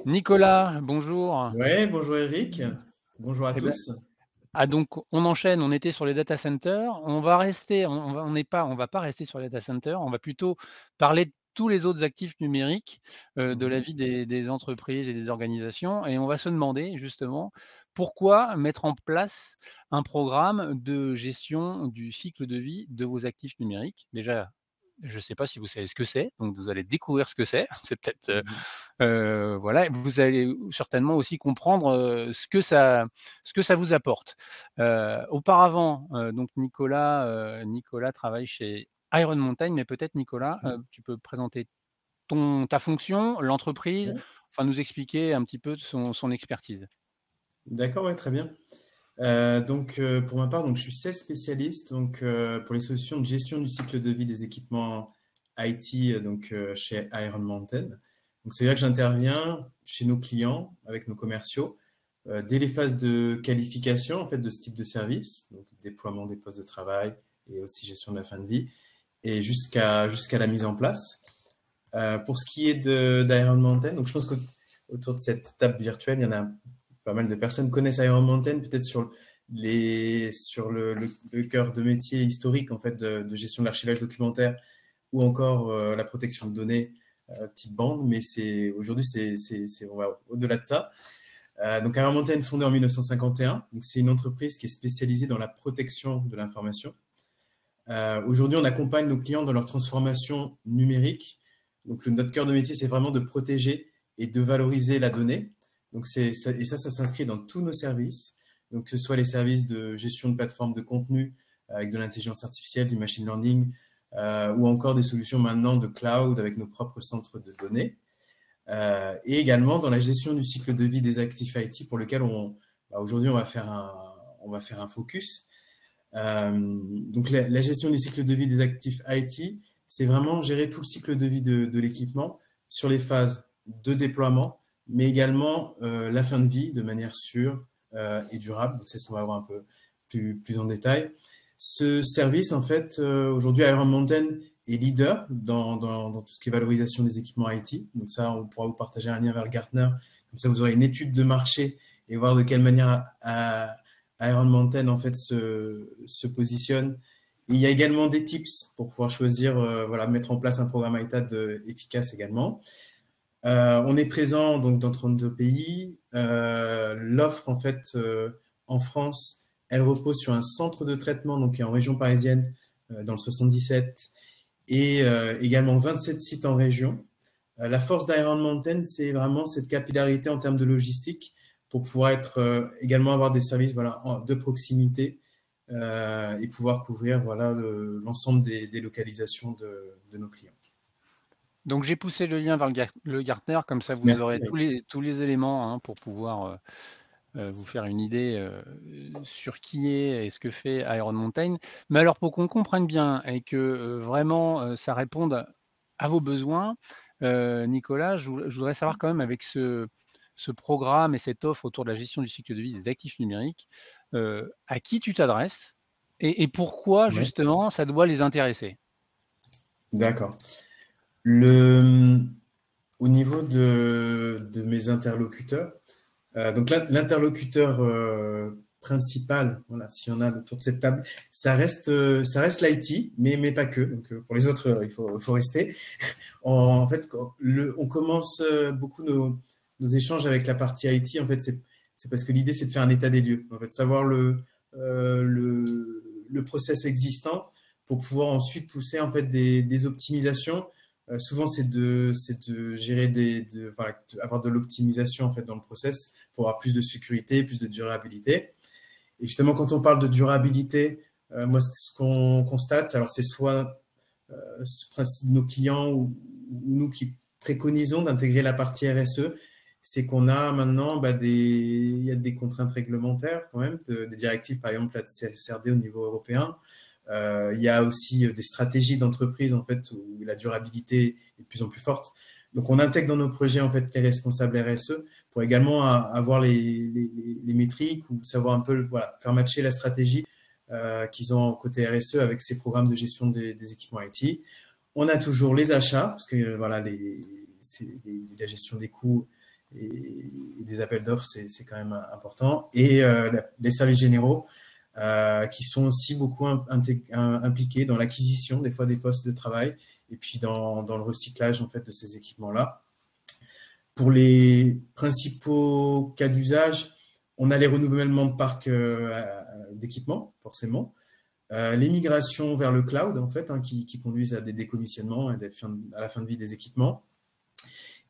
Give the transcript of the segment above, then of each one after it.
Nicolas, bonjour. Ouais, bonjour Eric, bonjour à Eh ben, tous. donc on enchaîne, on était sur les data centers, on va rester, on va pas rester sur les data centers, on va plutôt parler de tous les autres actifs numériques, de la Mhm. vie des entreprises et des organisations et on va se demander justement pourquoi mettre en place un programme de gestion du cycle de vie de vos actifs numériques? Déjà, je ne sais pas si vous savez ce que c'est, donc vous allez découvrir ce que c'est. C'est peut-être, Mhm. voilà, vous allez certainement aussi comprendre, ce que ça vous apporte. Auparavant, donc Nicolas travaille chez Iron Mountain, mais peut-être Nicolas, tu peux présenter ta fonction, l'entreprise, Ouais. enfin nous expliquer un petit peu son expertise. D'accord, ouais, très bien. Pour ma part, je suis sales spécialiste pour les solutions de gestion du cycle de vie des équipements IT chez Iron Mountain. Donc, c'est-à-dire que j'interviens chez nos clients avec nos commerciaux dès les phases de qualification en fait de ce type de service, donc déploiement des postes de travail et aussi gestion de la fin de vie, et jusqu'à la mise en place. Pour ce qui est d'Iron Mountain, donc je pense qu'autour de cette table virtuelle, il y en a pas mal de personnes qui connaissent Iron Mountain, peut-être sur le cœur de métier historique en fait de gestion de l'archivage documentaire ou encore la protection de données type bande, mais on va au-delà de ça. Donc Iron Mountain fondée en 1951, donc c'est une entreprise qui est spécialisée dans la protection de l'information. Aujourd'hui, on accompagne nos clients dans leur transformation numérique. Donc, notre cœur de métier, c'est vraiment de protéger et de valoriser la donnée. Ça s'inscrit dans tous nos services. Donc, que ce soit les services de gestion de plateformes de contenu avec de l'intelligence artificielle, du machine learning, ou encore des solutions maintenant de cloud avec nos propres centres de données. Et également dans la gestion du cycle de vie des actifs IT pour lequel aujourd'hui, on va faire un focus. La gestion du cycle de vie des actifs IT, c'est vraiment gérer tout le cycle de vie de l'équipement sur les phases de déploiement, mais également la fin de vie de manière sûre et durable. C'est ce qu'on va voir un peu plus en détail. Ce service, en fait, aujourd'hui, Iron Mountain est leader dans tout ce qui est valorisation des équipements IT. Donc ça, on pourra vous partager un lien vers le Gartner. Comme ça, vous aurez une étude de marché et voir de quelle manière Iron Mountain en fait se positionne. Et il y a également des tips pour pouvoir choisir, mettre en place un programme ITAD efficace également. On est présent donc dans 32 pays. L'offre en fait en France, elle repose sur un centre de traitement donc qui est en région parisienne dans le 77 et également 27 sites en région. La force d'Iron Mountain, c'est vraiment cette capillarité en termes de logistique pour pouvoir également avoir des services de proximité et pouvoir couvrir l'ensemble des localisations de nos clients. Donc j'ai poussé le lien vers le Gartner, comme ça vous Merci. aurez tous les éléments, hein, pour pouvoir, vous faire une idée, sur qui est et ce que fait Iron Mountain. Mais alors pour qu'on comprenne bien et que, vraiment, ça réponde à vos besoins, Nicolas, je voudrais savoir quand même avec ce programme et cette offre autour de la gestion du cycle de vie des actifs numériques, à qui tu t'adresses et pourquoi Ouais, justement ça doit les intéresser? d'accord. Le, Au niveau de mes interlocuteurs, l'interlocuteur principal, voilà, s'il y en a autour de cette table, ça reste l'IT, mais pas que. Pour les autres, il faut rester. En fait, on commence beaucoup nos échanges avec la partie IT. En fait, c'est parce que l'idée, c'est de faire un état des lieux. En fait, savoir le process existant pour pouvoir ensuite pousser en fait des optimisations. Souvent, c'est de gérer avoir de l'optimisation en fait dans le process pour avoir plus de sécurité, plus de durabilité. Et justement, quand on parle de durabilité, moi, ce qu'on constate, alors c'est soit nos clients ou nous qui préconisons d'intégrer la partie RSE, c'est qu'on a maintenant il y a des contraintes réglementaires quand même, des directives, par exemple la CSRD au niveau européen. Il y a aussi des stratégies d'entreprise en fait où la durabilité est de plus en plus forte. Donc on intègre dans nos projets en fait les responsables RSE pour également avoir les métriques ou savoir un peu faire matcher la stratégie qu'ils ont côté RSE avec ces programmes de gestion des équipements IT. On a toujours les achats, parce que la gestion des coûts et des appels d'offres, c'est quand même important. Et les services généraux qui sont aussi beaucoup impliqués dans l'acquisition des fois des postes de travail et puis dans le recyclage en fait de ces équipements-là. Pour les principaux cas d'usage, on a les renouvellements de parcs d'équipements, forcément. Les migrations vers le cloud, en fait, qui conduisent à des décommissionnements et à la fin de vie des équipements.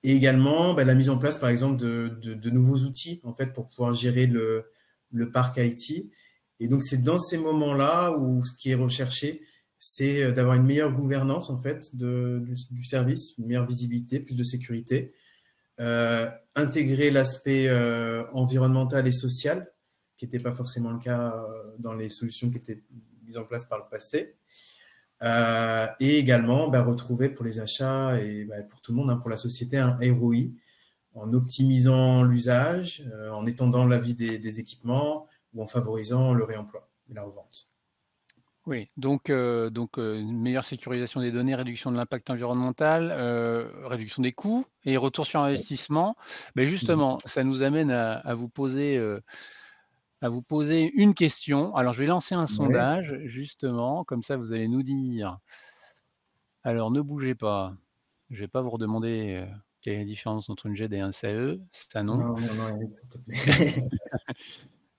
Et également, la mise en place, par exemple, de nouveaux outils, en fait, pour pouvoir gérer le parc IT. Et donc, c'est dans ces moments-là où ce qui est recherché, c'est d'avoir une meilleure gouvernance, en fait, du service, une meilleure visibilité, plus de sécurité, intégrer l'aspect environnemental et social, qui n'était pas forcément le cas dans les solutions qui étaient mises en place par le passé. Et également retrouver pour les achats et pour tout le monde, pour la société, un ROI en optimisant l'usage, en étendant la vie des équipements ou en favorisant le réemploi et la revente. Oui, donc une meilleure sécurisation des données, réduction de l'impact environnemental, réduction des coûts et retour sur investissement. Mais justement, ça nous amène à vous poser une question. Alors, je vais lancer un Ouais. sondage, justement, comme ça vous allez nous dire. Alors, ne bougez pas. Je ne vais pas vous redemander quelle est la différence entre une GED et un CAE, ça non. Non, non, non, Eric, s'il te plaît.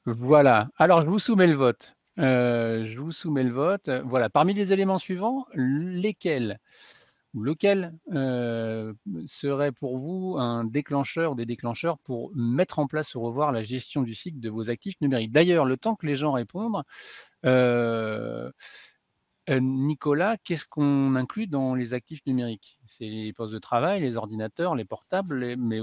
Voilà. Alors, je vous soumets le vote. Voilà. Parmi les éléments suivants, lesquels ou lequel serait pour vous un déclencheur ou des déclencheurs pour mettre en place ou revoir la gestion du cycle de vos actifs numériques? D'ailleurs, le temps que les gens répondent, Nicolas, qu'est-ce qu'on inclut dans les actifs numériques? C'est les postes de travail, les ordinateurs, les portables, mais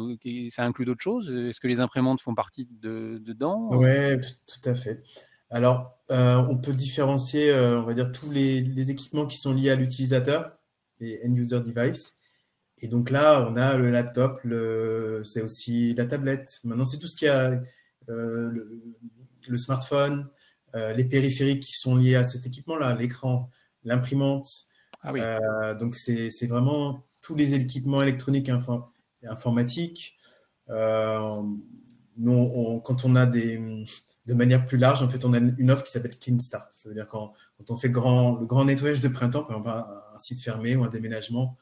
ça inclut d'autres choses? Est-ce que les imprimantes font partie dedans? Ouais, tout à fait. Alors, on peut différencier, on va dire, tous les équipements qui sont liés à l'utilisateur, les end-user devices. Et donc là, on a le laptop, c'est aussi la tablette. Maintenant, c'est tout ce qui a le smartphone, les périphériques qui sont liés à cet équipement-là, l'écran, l'imprimante. Ah oui, Donc, c'est vraiment tous les équipements électroniques informatiques. Nous, quand on a de manière plus large, en fait, on a une offre qui s'appelle Clean Start. Ça veut dire quand on fait le grand nettoyage de printemps, par exemple un site fermé ou un déménagement,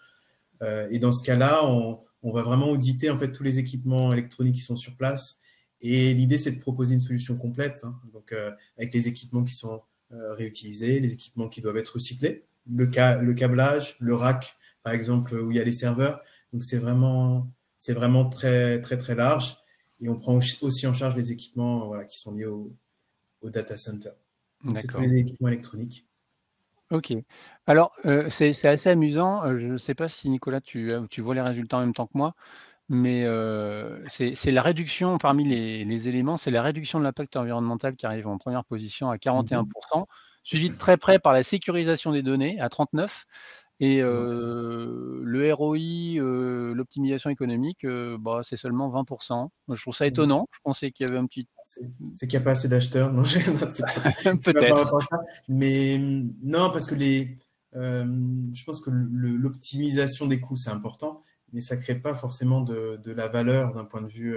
et dans ce cas-là, on va vraiment auditer en fait tous les équipements électroniques qui sont sur place. Et l'idée, c'est de proposer une solution complète, hein. Donc, avec les équipements qui sont réutilisés, les équipements qui doivent être recyclés, le câblage, le rack, par exemple, où il y a les serveurs. Donc, c'est vraiment très, très, très large. Et on prend aussi en charge les équipements qui sont liés au data center. Donc, c'est tous d'accord. les équipements électroniques. Ok. Alors, c'est assez amusant. Je ne sais pas si Nicolas, tu vois les résultats en même temps que moi, mais c'est la réduction parmi les éléments, c'est la réduction de l'impact environnemental qui arrive en première position à 41%, suivi de très près par la sécurisation des données à 39%, et le ROI, l'optimisation économique, c'est seulement 20%. Moi, je trouve ça Mhm. étonnant. Je pensais qu'il y avait un petit. C'est qu'il n'y a pas assez d'acheteurs. Non, c'est pas par Peut-être. rapport à ça. Mais non, parce que je pense que l'optimisation des coûts, c'est important, mais ça ne crée pas forcément de la valeur d'un point de vue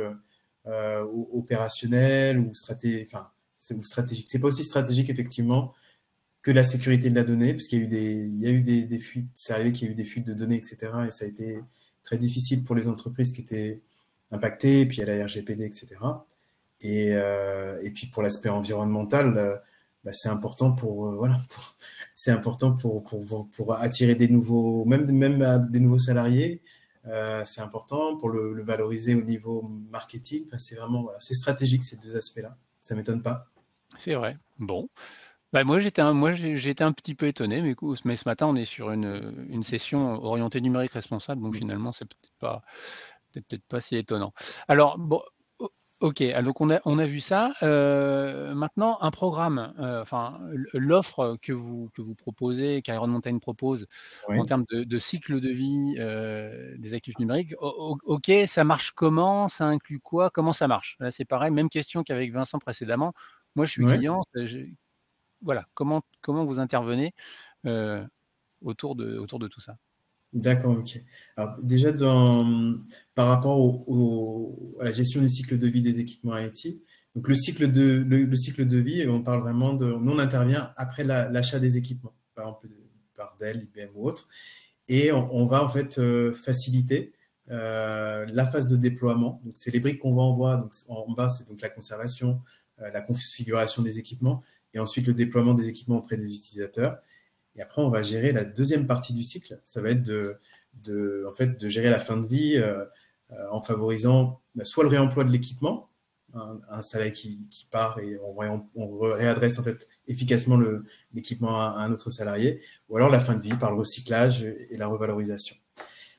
opérationnel ou stratégique. C'est pas aussi stratégique, effectivement, que la sécurité de la donnée, parce qu'il y a eu des fuites, c'est arrivé qu'il y a eu des fuites de données, etc. Et ça a été très difficile pour les entreprises qui étaient impactées, et puis il y a la RGPD, etc. Et puis pour l'aspect environnemental, c'est important c'est important pour attirer des nouveaux, même des nouveaux salariés. C'est important pour le valoriser au niveau marketing. Enfin, c'est vraiment, c'est stratégique ces deux aspects-là. Ça m'étonne pas. C'est vrai. Bon. Moi, j'ai été un petit peu étonné, mais ce matin, on est sur une session orientée numérique responsable, donc finalement, c'est peut-être pas si étonnant. Alors, bon, ok, donc on a vu ça. Maintenant, un programme, l'offre que vous proposez, qu'Iron Mountain propose en Oui. termes de cycle de vie des actifs numériques, ok, ça marche comment? Ça inclut quoi? Comment ça marche? Là, c'est pareil, même question qu'avec Vincent précédemment. Moi, je suis Ouais. client, voilà, comment vous intervenez autour de tout ça? D'accord, ok. Alors déjà, par rapport à la gestion du cycle de vie des équipements IT, donc le cycle de vie, on parle vraiment nous on intervient après l'achat des équipements, par exemple par Dell, IBM ou autre, et on va en fait faciliter la phase de déploiement. Donc c'est les briques qu'on va envoyer. Donc en bas, c'est donc la conservation, la configuration des équipements, et ensuite le déploiement des équipements auprès des utilisateurs. Et après, on va gérer la deuxième partie du cycle. Ça va être en fait, de gérer la fin de vie en favorisant soit le réemploi de l'équipement, un salarié qui part et on réadresse en fait efficacement l'équipement à un autre salarié, ou alors la fin de vie par le recyclage et la revalorisation.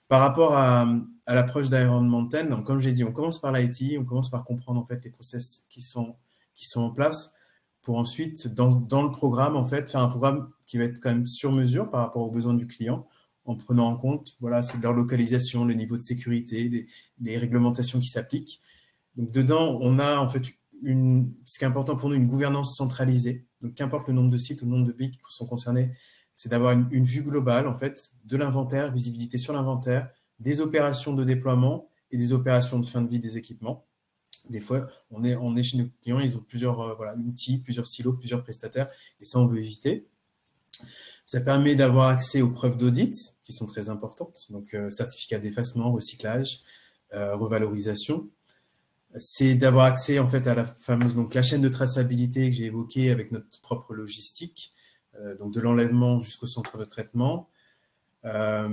Par rapport à l'approche d'Iron Mountain, donc comme j'ai dit, on commence par l'IT, on commence par comprendre en fait les process qui sont en place, pour ensuite, dans le programme, en fait, faire un programme qui va être quand même sur mesure par rapport aux besoins du client, en prenant en compte, voilà, c'est leur localisation, le niveau de sécurité, les réglementations qui s'appliquent. Donc, dedans, on a, en fait, ce qui est important pour nous, une gouvernance centralisée. Donc, qu'importe le nombre de sites ou le nombre de pays qui sont concernés, c'est d'avoir une vue globale, en fait, de l'inventaire, visibilité sur l'inventaire, des opérations de déploiement et des opérations de fin de vie des équipements. Des fois, on est chez nos clients, ils ont plusieurs outils, plusieurs silos, plusieurs prestataires, et ça, on veut éviter. Ça permet d'avoir accès aux preuves d'audit, qui sont très importantes, donc certificat d'effacement, recyclage, revalorisation. C'est d'avoir accès en fait à la fameuse la chaîne de traçabilité que j'ai évoquée avec notre propre logistique, donc de l'enlèvement jusqu'au centre de traitement.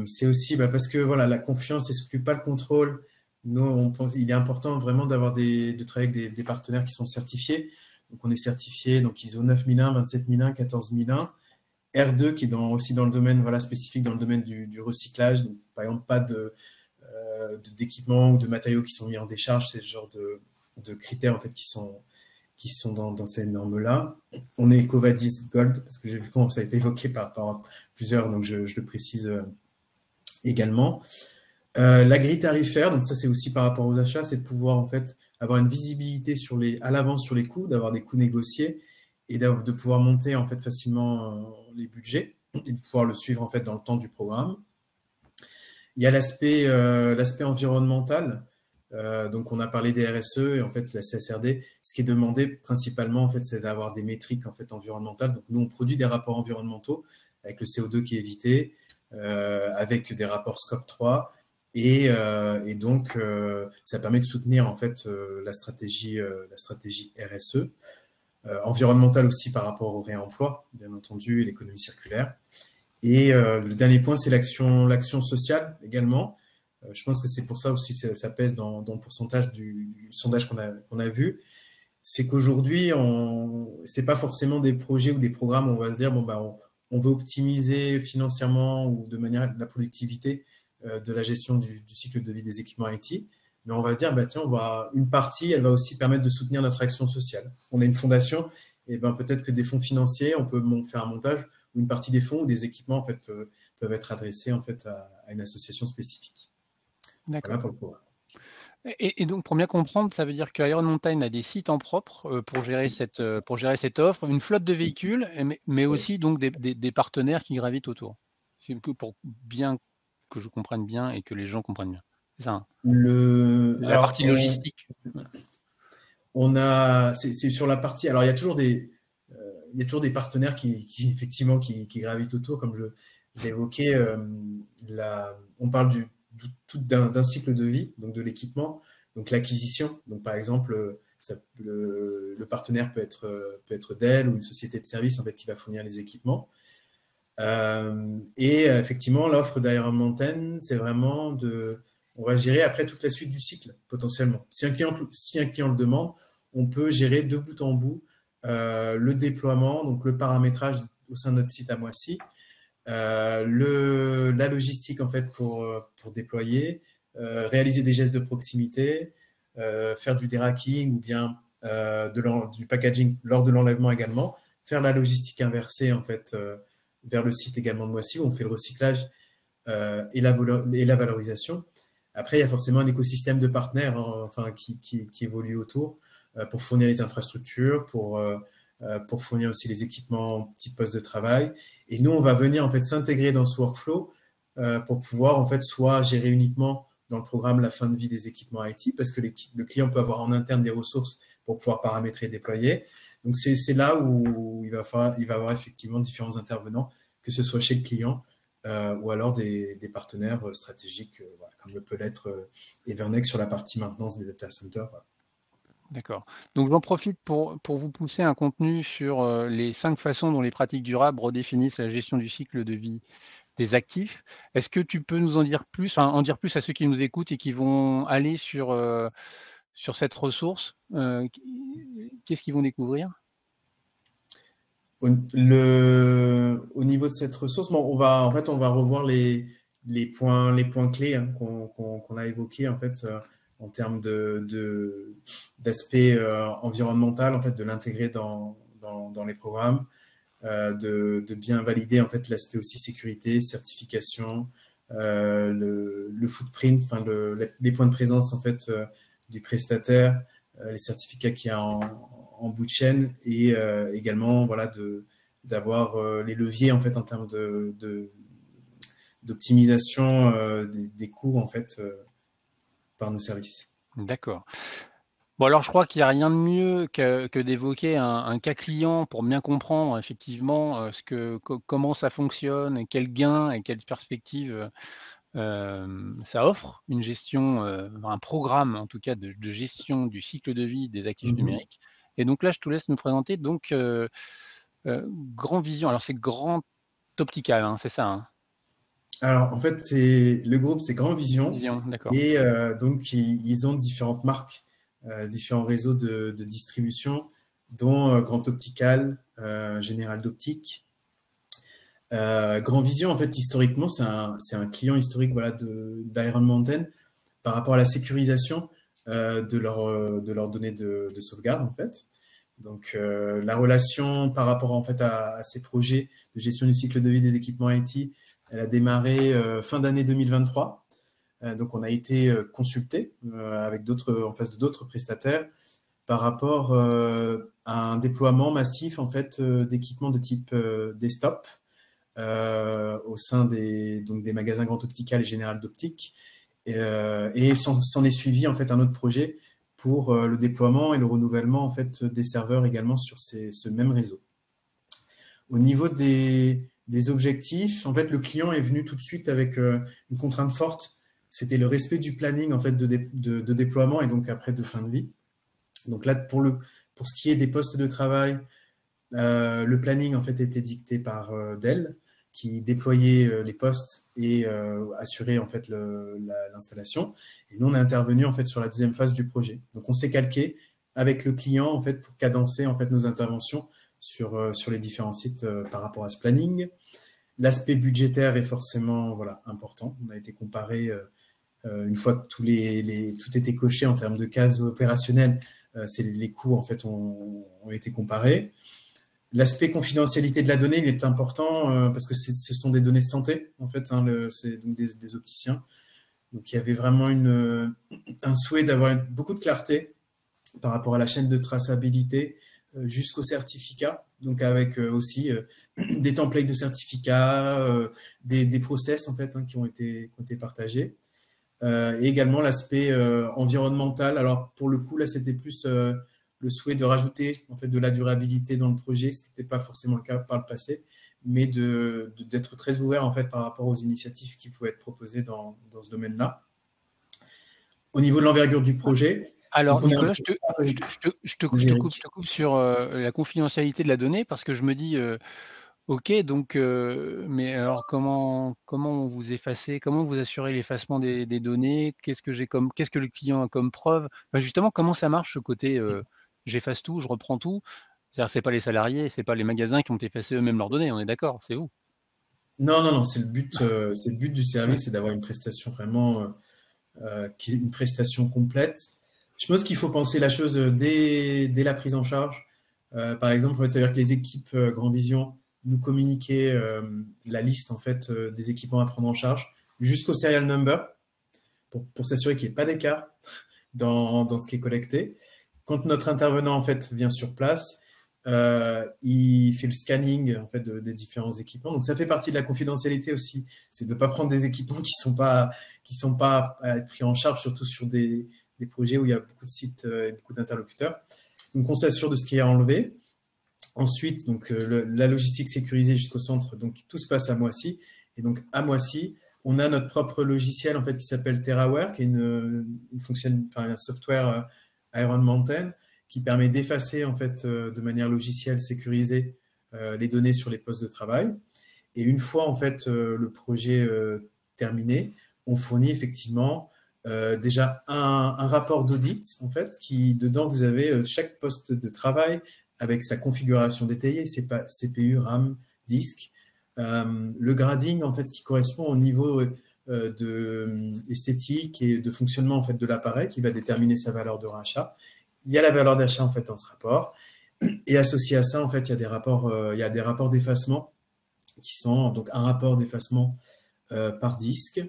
C'est aussi parce que voilà, la confiance n'exclut pas le contrôle. Nous, il est important vraiment de travailler avec des partenaires qui sont certifiés. Donc, on est certifié ISO 9001, 27001, 14001, R2 qui est aussi dans le domaine spécifique dans le domaine du recyclage. Donc, par exemple, pas d'équipements ou de matériaux qui sont mis en décharge. C'est ce genre de critères en fait qui sont dans ces normes-là. On est EcoVadis Gold, parce que j'ai vu comment ça a été évoqué par plusieurs, donc je le précise également. La grille tarifaire, donc ça c'est aussi par rapport aux achats, c'est de pouvoir en fait avoir une visibilité à l'avance sur les coûts, d'avoir des coûts négociés et de pouvoir monter en fait facilement les budgets et de pouvoir le suivre en fait dans le temps du programme. Il y a l'aspect environnemental. Donc, on a parlé des RSE et en fait, la CSRD, ce qui est demandé principalement, en fait, c'est d'avoir des métriques en fait, environnementales. Donc, nous, on produit des rapports environnementaux avec le CO2 qui est évité, avec des rapports Scope 3. Et donc, ça permet de soutenir en fait, la stratégie RSE. Environnementale aussi par rapport au réemploi, bien entendu, et l'économie circulaire. Et le dernier point, c'est l'action sociale également. Je pense que c'est pour ça aussi ça pèse dans le pourcentage du sondage qu'on a vu. C'est qu'aujourd'hui, c'est pas forcément des projets ou des programmes où on va se dire on veut optimiser financièrement ou de manière la productivité de la gestion du cycle de vie des équipements IT. Mais on va dire tiens, une partie, elle va aussi permettre de soutenir notre action sociale. On a une fondation, et peut-être que des fonds financiers, on peut faire un montage où une partie des fonds ou des équipements en fait, peuvent être adressés en fait à une association spécifique. D'accord. Voilà pour le programme. Et donc, pour bien comprendre, ça veut dire qu'Iron Mountain a des sites en propre pour gérer cette offre, une flotte de véhicules, mais aussi donc des partenaires qui gravitent autour. C'est pour bien que je comprenne bien et que les gens comprennent bien. C'est ça, hein. La Alors, partie logistique. c'est sur la partie. Alors, il y a toujours des partenaires qui effectivement qui gravitent autour, comme je l'ai évoqué. On parle d'un cycle de vie, donc de l'équipement, donc l'acquisition. Donc, par exemple, le partenaire peut être Dell ou une société de service en fait qui va fournir les équipements. Et effectivement, l'offre d'Iron Mountain, c'est vraiment on va gérer après toute la suite du cycle, potentiellement. Si un client le demande, on peut gérer de bout en bout le déploiement, donc le paramétrage au sein de notre site à Moissy, la logistique en fait pour déployer, réaliser des gestes de proximité, faire du déracking ou bien du packaging lors de l'enlèvement également, faire la logistique inversée en fait vers le site également de Moissy où on fait le recyclage et la valorisation. Après, il y a forcément un écosystème de partenaires qui évolue autour pour fournir les infrastructures, pour fournir aussi les équipements type poste de travail. Et nous, on va venir en fait s'intégrer dans ce workflow pour pouvoir en fait soit gérer uniquement dans le programme la fin de vie des équipements IT, parce que le client peut avoir en interne des ressources pour pouvoir paramétrer et déployer. Donc, c'est là où il va avoir effectivement différents intervenants, que ce soit chez le client ou alors des partenaires stratégiques, voilà, comme le peut l'être Evernex sur la partie maintenance des data centers. Voilà. D'accord. Donc j'en profite pour vous pousser un contenu sur les 5 façons dont les pratiques durables redéfinissent la gestion du cycle de vie des actifs. Est-ce que tu peux nous en dire plus, enfin, en dire plus à ceux qui nous écoutent et qui vont aller sur cette ressource? Qu'est-ce qu'ils vont découvrir? Au niveau de cette ressource, bon, on va revoir les points clés hein, qu'on a évoqués en fait en termes d'aspect environnemental, en fait, de l'intégrer dans les programmes, de bien valider en fait l'aspect aussi sécurité, certification, le footprint, enfin les points de présence en fait du prestataire, les certificats qu'il y a en bout de chaîne et également voilà d'avoir les leviers en fait en termes d'optimisation des coûts en fait par nos services. D'accord. Bon, alors je crois qu'il n'y a rien de mieux que d'évoquer un cas client pour bien comprendre effectivement comment ça fonctionne, et quels gains et quelles perspectives ça offre, une gestion, un programme en tout cas de gestion du cycle de vie des actifs Mhm. numériques. Et donc là, je te laisse me présenter donc Grand Vision. Alors c'est Grand Optical, hein, c'est ça, hein? Alors en fait, le groupe, c'est Grand Vision Vision, d'accord. et donc ils ont différentes marques, différents réseaux de distribution, dont Grand Optical, Général d'Optique. Grand Vision, en fait, historiquement, c'est un client historique voilà, d'Iron Mountain par rapport à la sécurisation de leurs données de sauvegarde, en fait. Donc, la relation par rapport en fait à ces projets de gestion du cycle de vie des équipements IT, elle a démarré fin d'année 2023. Donc, on a été consulté avec d'autres, en face de d'autres prestataires par rapport à un déploiement massif en fait d'équipements de type desktop au sein donc des magasins Grand Optical et Général d'Optique. Et s'en est suivi en fait un autre projet pour le déploiement et le renouvellement en fait des serveurs également sur ce même réseau. Au niveau des objectifs, en fait, le client est venu tout de suite avec une contrainte forte. C'était le respect du planning en fait de déploiement et donc après de fin de vie. Donc là, pour ce qui est des postes de travail, le planning en fait était dicté par Dell, qui déployait les postes et assurait en fait l'installation. Et nous, on est intervenu en fait sur la deuxième phase du projet. Donc, on s'est calqué avec le client en fait pour cadencer en fait nos interventions sur les différents sites par rapport à ce planning. L'aspect budgétaire est forcément voilà important. On a été comparé une fois que tout était coché en termes de cases opérationnelles, les coûts en fait ont été comparés. L'aspect confidentialité de la donnée, il est important parce que ce sont des données de santé, en fait, hein, c'est donc des opticiens. Donc, il y avait vraiment un souhait d'avoir beaucoup de clarté par rapport à la chaîne de traçabilité jusqu'au certificat. Donc, avec aussi des templates de certificats, des process, en fait, hein, qui ont été partagés. Et également l'aspect environnemental. Alors, pour le coup, là, c'était plus le souhait de rajouter en fait, de la durabilité dans le projet, ce qui n'était pas forcément le cas par le passé, mais d'être très ouvert en fait, par rapport aux initiatives qui pouvaient être proposées dans ce domaine-là. Au niveau de l'envergure du projet, Alors donc on est un Nicolas, peu… je te coupe sur la confidentialité de la donnée parce que je me dis, ok, donc, mais alors comment vous effacez, comment vous assurez l'effacement des données? Qu'est-ce que le client a comme preuve? Enfin, justement, comment ça marche ce côté j'efface tout, je reprends tout? C'est-à-dire, c'est pas les salariés, c'est pas les magasins qui ont effacé eux-mêmes leurs données, on est d'accord, c'est vous. Non, c'est le but du Ouais. service, c'est d'avoir une prestation vraiment, qui est une prestation complète. Je pense qu'il faut penser la chose dès la prise en charge. Par exemple, en fait, c'est-à-dire que les équipes Grand Vision nous communiquaient la liste en fait des équipements à prendre en charge jusqu'au serial number pour s'assurer qu'il n'y ait pas d'écart dans ce qui est collecté. Quand notre intervenant en fait vient sur place, il fait le scanning en fait, des différents équipements. Donc, ça fait partie de la confidentialité aussi. C'est de ne pas prendre des équipements qui sont pas à être pris en charge, surtout sur des projets où il y a beaucoup de sites et beaucoup d'interlocuteurs. Donc, on s'assure de ce qui est enlevé. Ensuite, donc, la logistique sécurisée jusqu'au centre, donc tout se passe à Moissy. Et donc, à Moissy, on a notre propre logiciel en fait, qui s'appelle TerraWare, qui est un software Iron Mountain, qui permet d'effacer en fait, de manière logicielle sécurisée les données sur les postes de travail. Et une fois en fait, le projet terminé, on fournit effectivement déjà un rapport d'audit, en fait, qui dedans vous avez chaque poste de travail avec sa configuration détaillée, CPU, RAM, disque, le grading en fait qui correspond au niveau esthétique et de fonctionnement en fait de l'appareil qui va déterminer sa valeur de rachat. Il y a la valeur d'achat en fait dans ce rapport et associé à ça en fait il y a des rapports d'effacement qui sont donc un rapport d'effacement par disque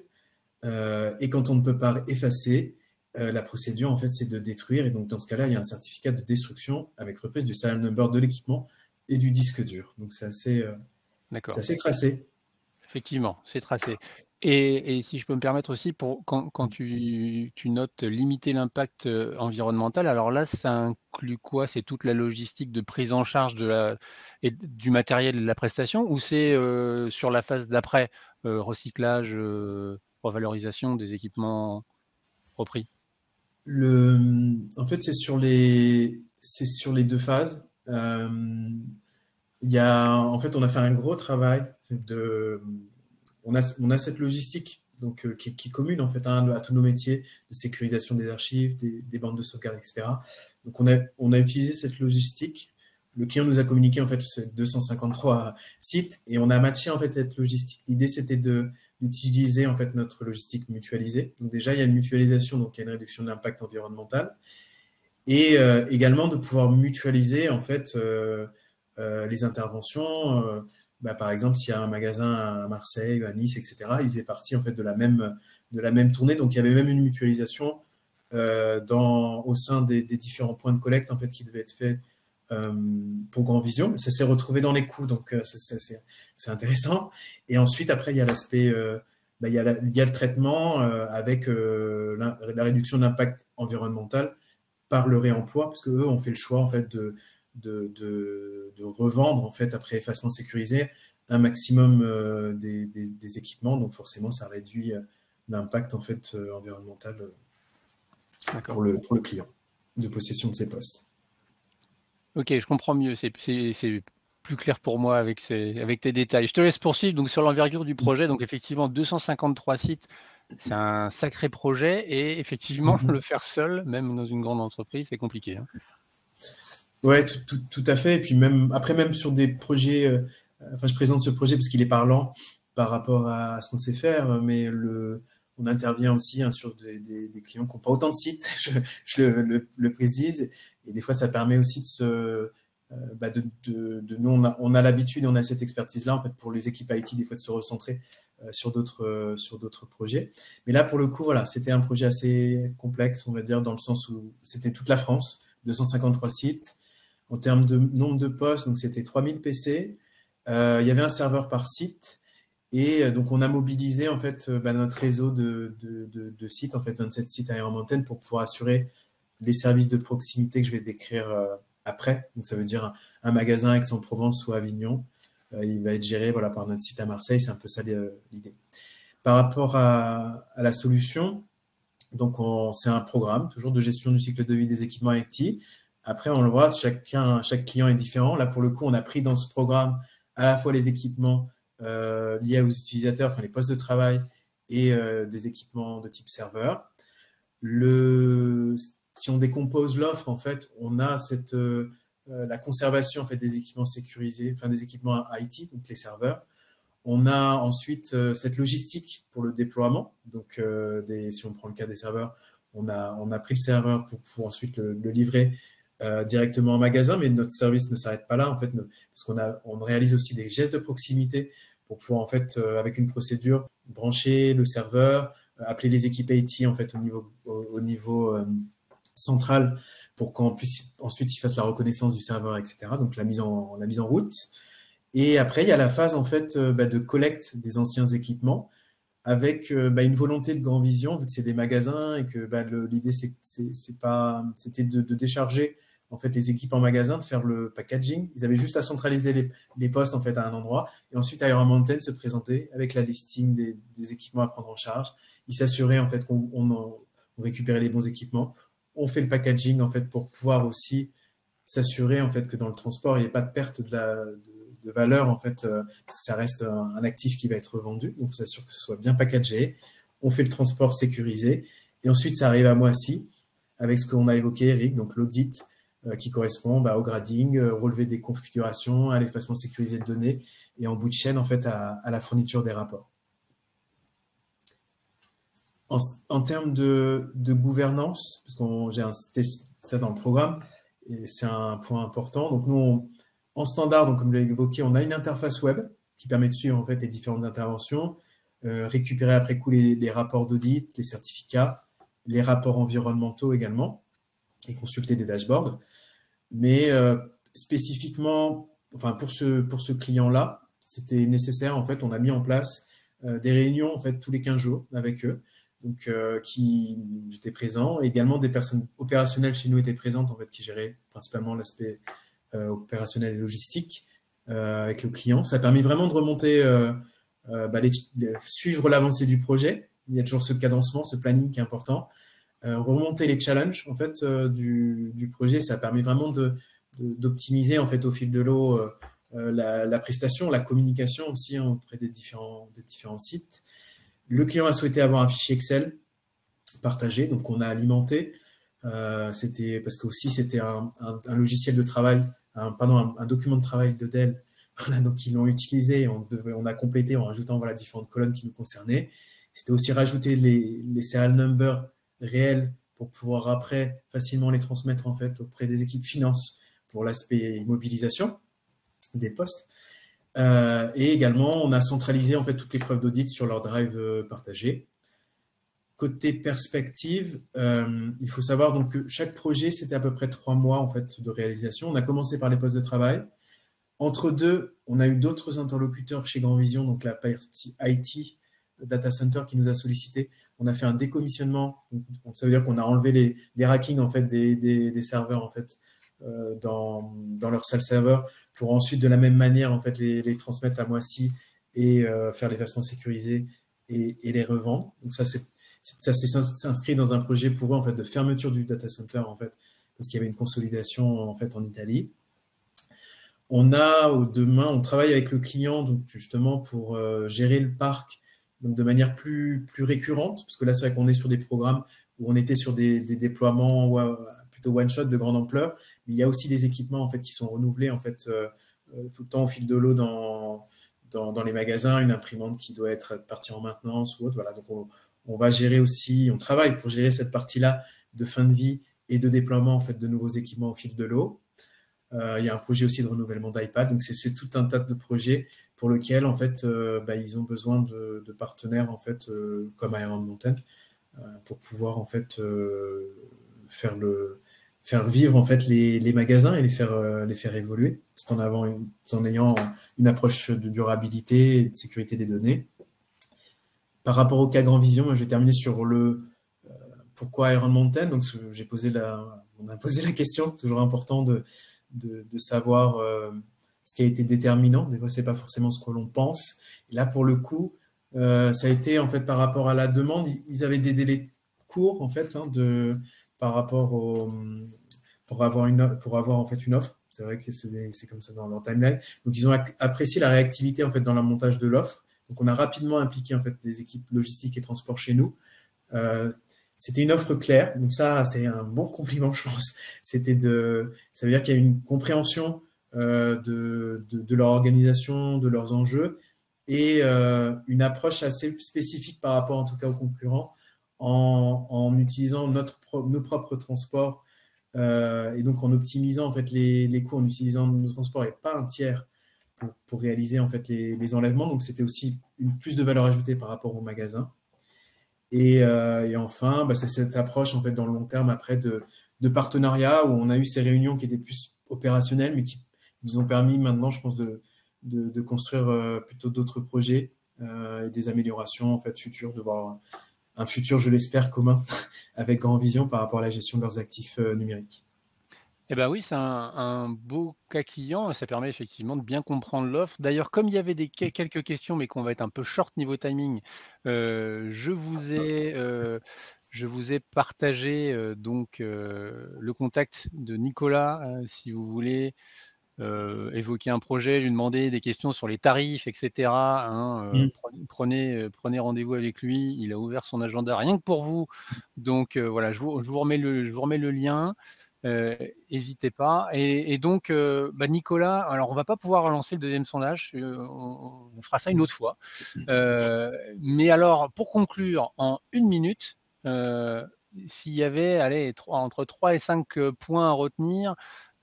et quand on ne peut pas effacer, la procédure, en fait, c'est de détruire. Et donc, dans ce cas-là, il y a un certificat de destruction avec reprise du serial number de l'équipement et du disque dur. Donc, c'est assez tracé. Effectivement, c'est tracé. Et si je peux me permettre aussi, quand tu notes limiter l'impact environnemental, alors là, ça inclut quoi? C'est toute la logistique de prise en charge du matériel et de la prestation, ou c'est sur la phase d'après, recyclage, revalorisation des équipements repris? En fait, c'est sur les deux phases. En fait, on a fait un gros travail on a cette logistique donc, qui est commune en fait, à tous nos métiers de sécurisation des archives, des bandes de sauvegarde, etc. Donc, on a utilisé cette logistique. Le client nous a communiqué en fait 253 sites et on a matché en fait cette logistique. L'idée, c'était d'utiliser en fait notre logistique mutualisée. Donc déjà, il y a une mutualisation, donc il y a une réduction de l'impact environnemental et également de pouvoir mutualiser en fait les interventions. Par exemple, s'il y a un magasin à Marseille, à Nice, etc., ils faisaient partie en fait de la même tournée. Donc, il y avait même une mutualisation au sein des différents points de collecte en fait qui devaient être faits pour Grand Vision. Ça s'est retrouvé dans les coûts, donc c'est intéressant. Et ensuite, après, il y a l'aspect, il y a le traitement avec la réduction de l'impact environnemental par le réemploi, parce qu'eux ont fait le choix en fait de revendre en fait après effacement sécurisé un maximum des équipements, donc forcément ça réduit l'impact en fait environnemental pour le client de possession de ses postes. Ok, je comprends mieux, c'est plus clair pour moi avec tes détails. Je te laisse poursuivre donc sur l'envergure du projet. Donc effectivement, 253 sites, c'est un sacré projet et effectivement, le faire seul, même dans une grande entreprise, c'est compliqué. Hein. Ouais, tout à fait. Et puis même sur des projets, je présente ce projet parce qu'il est parlant par rapport à ce qu'on sait faire, mais on intervient aussi sur des clients qui n'ont pas autant de sites, je le précise, et des fois ça permet aussi nous on a l'habitude, on a cette expertise-là en fait pour les équipes IT des fois de se recentrer sur d'autres projets. Mais là pour le coup, voilà, c'était un projet assez complexe, on va dire, dans le sens où c'était toute la France, 253 sites. En termes de nombre de postes, donc c'était 3000 PC. Il y avait un serveur par site. Et donc, on a mobilisé en fait notre réseau de sites, en fait 27 sites à Iron Mountain pour pouvoir assurer les services de proximité que je vais décrire après. Donc, ça veut dire un magasin à Aix-en-Provence ou à Avignon. Il va être géré par notre site à Marseille. C'est un peu ça l'idée. Par rapport à la solution, donc c'est un programme toujours de gestion du cycle de vie des équipements IT. Après, on le voit, chaque client est différent. Là, pour le coup, on a pris dans ce programme à la fois les équipements liés aux utilisateurs, enfin les postes de travail et des équipements de type serveur. Si on décompose l'offre, en fait, on a la conservation en fait, des équipements sécurisés, enfin des équipements IT, donc les serveurs. On a ensuite cette logistique pour le déploiement. Donc, si on prend le cas des serveurs, on a pris le serveur pour ensuite le livrer directement en magasin, mais notre service ne s'arrête pas là, en fait, parce qu'on réalise aussi des gestes de proximité pour pouvoir, en fait, avec une procédure, brancher le serveur, appeler les équipes IT, en fait, au niveau central pour qu'on puisse ensuite ils fassent la reconnaissance du serveur, etc. Donc la mise en route. Et après, il y a la phase en fait de collecte des anciens équipements avec une volonté de Grand Vision, vu que c'est des magasins et que l'idée c'était de décharger en fait les équipes en magasin, de faire le packaging. Ils avaient juste à centraliser les postes en fait à un endroit et ensuite Iron Mountain se présenter avec la listing des équipements à prendre en charge. Ils s'assuraient en fait qu'on récupérait les bons équipements. On fait le packaging en fait pour pouvoir aussi s'assurer en fait que dans le transport il n'y ait pas de perte de valeur en fait, ça reste un actif qui va être vendu, donc on s'assure que ce soit bien packagé. On fait le transport sécurisé et ensuite ça arrive à Moissy avec ce qu'on a évoqué, Eric, donc l'audit qui correspond au grading, relevé des configurations, à l'effacement sécurisé de données et en bout de chaîne en fait à la fourniture des rapports. En termes de gouvernance, parce que j'ai incité ça dans le programme, et c'est un point important. Donc nous, en standard, donc comme je l'ai évoqué, on a une interface web qui permet de suivre en fait les différentes interventions, récupérer après coup les rapports d'audit, les certificats, les rapports environnementaux également, et consulter des dashboards. Mais spécifiquement, enfin pour ce client-là, c'était nécessaire. En fait, on a mis en place des réunions en fait tous les 15 jours avec eux. Donc, j'étais présent. Et également, des personnes opérationnelles chez nous étaient présentes, en fait, qui géraient principalement l'aspect opérationnel et logistique avec le client. Ça a permis vraiment de remonter, suivre l'avancée du projet. Il y a toujours ce cadencement, ce planning qui est important. Remonter les challenges en fait, du projet. Ça a permis vraiment d'optimiser en fait, au fil de l'eau la prestation, la communication aussi auprès des différents sites. Le client a souhaité avoir un fichier Excel partagé, donc on a alimenté. C'était parce que aussi c'était un logiciel de travail, un document de travail de Dell. Donc ils l'ont utilisé, on a complété en rajoutant différentes colonnes qui nous concernaient. C'était aussi rajouter les serial numbers réels pour pouvoir après facilement les transmettre en fait auprès des équipes finance pour l'aspect mobilisation des postes. Et également, on a centralisé en fait toutes les preuves d'audit sur leur drive partagé. Côté perspective, il faut savoir donc que chaque projet, c'était à peu près 3 mois en fait de réalisation. On a commencé par les postes de travail. Entre deux, on a eu d'autres interlocuteurs chez Grand Vision, donc la partie IT, Data Center qui nous a sollicité. On a fait un décommissionnement. Donc ça veut dire qu'on a enlevé les rackings en fait, des serveurs en fait, dans leur salle serveur pour ensuite de la même manière en fait, les transmettre à Moissy et faire l'effacement sécurisé et les revendre. Donc ça s'est inscrit dans un projet pour eux en fait, de fermeture du data center en fait, parce qu'il y avait une consolidation en fait, en Italie. On travaille avec le client donc justement pour gérer le parc donc de manière plus récurrente, parce que là, c'est vrai qu'on est sur des programmes où on était sur des déploiements plutôt one-shot de grande ampleur, mais il y a aussi des équipements en fait, qui sont renouvelés en fait, tout le temps au fil de l'eau dans les magasins, une imprimante qui doit être partie en maintenance ou autre. Voilà, donc on va gérer aussi, on travaille pour gérer cette partie-là de fin de vie et de déploiement en fait, de nouveaux équipements au fil de l'eau. Il y a un projet aussi de renouvellement d'iPad, donc c'est tout un tas de projets pour lesquels en fait, ils ont besoin de partenaires en fait, comme Iron Mountain pour pouvoir en fait, faire vivre en fait, les magasins et les faire évoluer tout en ayant une approche de durabilité et de sécurité des données. Par rapport au cas Grand Vision, je vais terminer sur le pourquoi Iron Mountain. Donc, on a posé la question, toujours important de savoir ce qui a été déterminant. Des fois, ce n'est pas forcément ce que l'on pense. Et là, pour le coup, ça a été en fait par rapport à la demande. Ils avaient des délais courts en fait par rapport pour avoir en fait une offre. C'est vrai que c'est comme ça dans leur timeline. Donc, ils ont apprécié la réactivité en fait dans le montage de l'offre. Donc, on a rapidement impliqué en fait des équipes logistiques et transport chez nous. C'était une offre claire, donc ça, c'est un bon compliment, je pense. Ça veut dire qu'il y a une compréhension de leur organisation, de leurs enjeux, et une approche assez spécifique par rapport, en tout cas, aux concurrents, en utilisant nos propres transports, et donc en optimisant en fait les coûts, en utilisant nos transports et pas un tiers pour réaliser en fait les enlèvements. Donc, c'était aussi plus de valeur ajoutée par rapport au magasin. Et enfin, c'est cette approche en fait dans le long terme après de de partenariat où on a eu ces réunions qui étaient plus opérationnelles, mais qui nous ont permis maintenant, je pense, de construire plutôt d'autres projets et des améliorations en fait futures, de voir un futur, je l'espère, commun avec Grand Vision par rapport à la gestion de leurs actifs numériques. Eh ben oui, c'est un beau cas client et ça permet effectivement de bien comprendre l'offre. D'ailleurs, comme il y avait quelques questions, mais qu'on va être un peu short niveau timing, je vous ai partagé donc le contact de Nicolas, si vous voulez évoquer un projet, lui demander des questions sur les tarifs, etc. Hein, Mm. prenez rendez-vous avec lui. Il a ouvert son agenda rien que pour vous. Donc voilà, je vous remets le lien. N'hésitez pas. Et donc, Nicolas, alors on va pas pouvoir relancer le deuxième sondage. On fera ça une autre fois. Mais alors, pour conclure, en une minute, s'il y avait allez, entre 3 et 5 points à retenir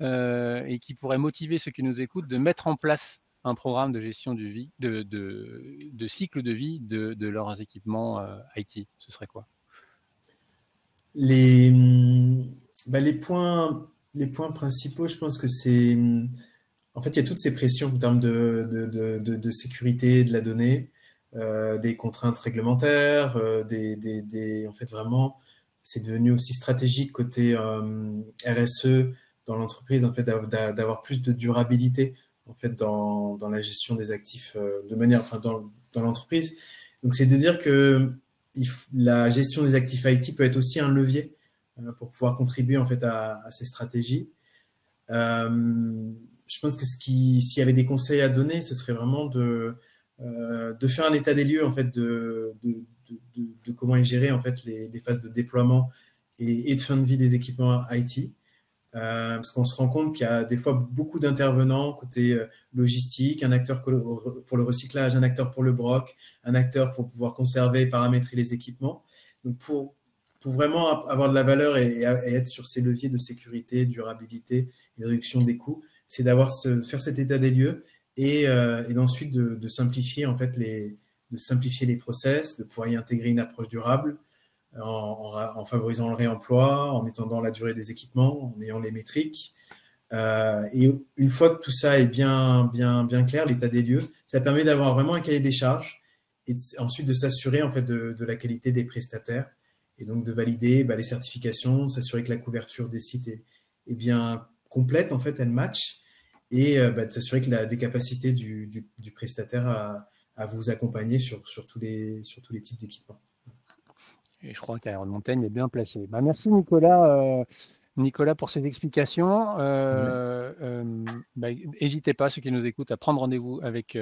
et qui pourraient motiver ceux qui nous écoutent de mettre en place un programme de gestion de cycle de vie de leurs équipements IT, ce serait quoi? Les, les points principaux, je pense que c'est. En fait, il y a toutes ces pressions en termes de sécurité de la donnée, des contraintes réglementaires, en fait, vraiment, c'est devenu aussi stratégique côté RSE dans l'entreprise, en fait, d'avoir plus de durabilité en fait, dans la gestion des actifs de manière, enfin, dans l'entreprise. Donc, c'est de dire que la gestion des actifs IT peut être aussi un levier pour pouvoir contribuer en fait à ces stratégies. Je pense que s'il y avait des conseils à donner, ce serait vraiment de faire un état des lieux en fait de comment est géré en fait les phases de déploiement et de fin de vie des équipements IT. Parce qu'on se rend compte qu'il y a des fois beaucoup d'intervenants côté logistique, un acteur pour le recyclage, un acteur pour le broc, un acteur pour pouvoir conserver et paramétrer les équipements. Donc pour vraiment avoir de la valeur et être sur ces leviers de sécurité, durabilité et de réduction des coûts, c'est faire cet état des lieux et ensuite de simplifier en fait de simplifier les process, de pouvoir y intégrer une approche durable en favorisant le réemploi, en étendant la durée des équipements, en ayant les métriques. Et une fois que tout ça est bien clair, l'état des lieux, ça permet d'avoir vraiment un cahier des charges et ensuite de s'assurer en fait de la qualité des prestataires et donc de valider les certifications, s'assurer que la couverture des sites est bien complète, en fait, elle match et de s'assurer que des capacités du prestataire à vous accompagner sur tous les types d'équipements. Et je crois qu'Iron Mountain est bien placé. Merci Nicolas, pour ces explications. Ouais. N'hésitez pas, ceux qui nous écoutent, à prendre rendez-vous avec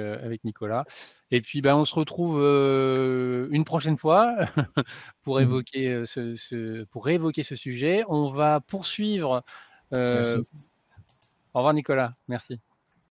Nicolas. Et puis, on se retrouve une prochaine fois pour Mhm. évoquer pour réévoquer ce sujet. On va poursuivre. Merci Au à tous. revoir Nicolas, merci.